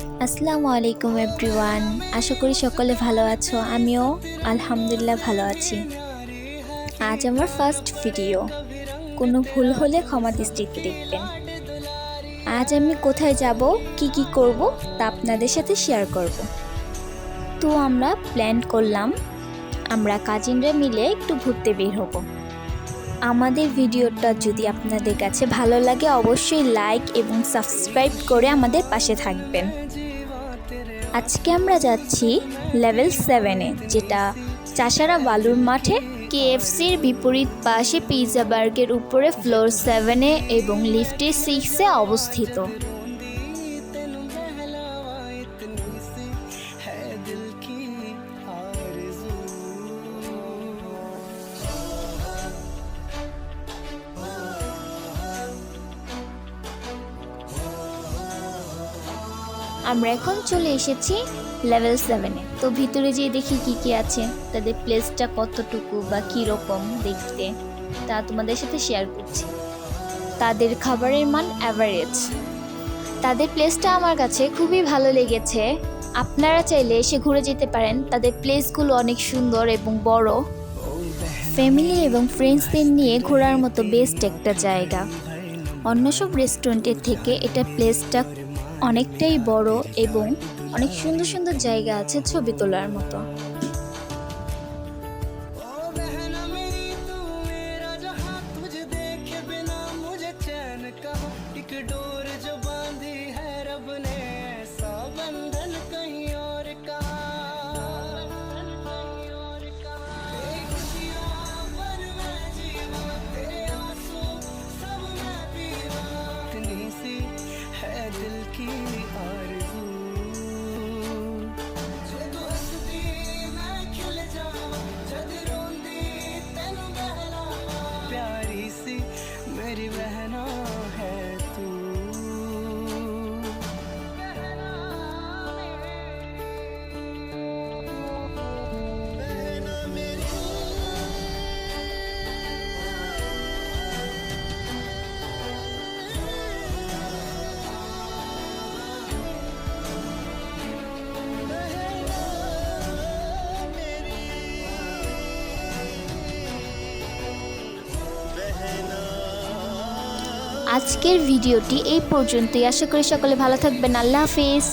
আসসালামু আলাইকুম এভরিওয়ান। আশা করি সকলে ভালো আছো। আমিও আলহামদুলিল্লাহ ভালো আছি। আজ আমার ফার্স্ট ভিডিও, কোনো ভুল হলে ক্ষমা দৃষ্টিতে দেখবেন। আজ আমি কোথায় যাব, কি করব তা আপনাদের সাথে শেয়ার করব। তো আমরা প্ল্যান করলাম আমরা কাজিনরা মিলে একটু ঘুরতে বের হব। আমাদের ভিডিওটা যদি আপনাদের কাছে ভালো লাগে অবশ্যই লাইক এবং সাবস্ক্রাইব করে আমাদের পাশে থাকবেন। আজকে আমরা যাচ্ছি লেভেল 7-এ, যেটা চাষারা বালুর মাঠে কেএফসির বিপরীত পাশে পিৎজা বার্গের উপরে ফ্লোর 7-এ এবং লিফটে 6-এ অবস্থিত। আমরা এখন চলে এসেছি লেভেল 7-এ। তো ভিতরে যেয়ে দেখি কি আছে, তাদের প্লেসটা কতটুকু বা কীরকম দেখতে তা তোমাদের সাথে শেয়ার করছি। তাদের খাবারের মান অ্যাভারেজ। তাদের প্লেসটা আমার কাছে খুবই ভালো লেগেছে। আপনারা চাইলে এসে ঘুরে যেতে পারেন। তাদের প্লেসগুলো অনেক সুন্দর এবং বড়। ফ্যামিলি এবং ফ্রেন্ডসদের নিয়ে ঘোরার মতো বেস্ট একটা জায়গা। অন্য সব রেস্টুরেন্টের থেকে এটা প্লেসটা অনেকটাই বড় এবং অনেক সুন্দর সুন্দর জায়গা আছে ছবি তোলার মতো। मेरी बहना है तू। আজকের ভিডিওটি এই পর্যন্তই। আশা করি সকলে ভালো থাকবেন। আল্লাহ হাফেজ।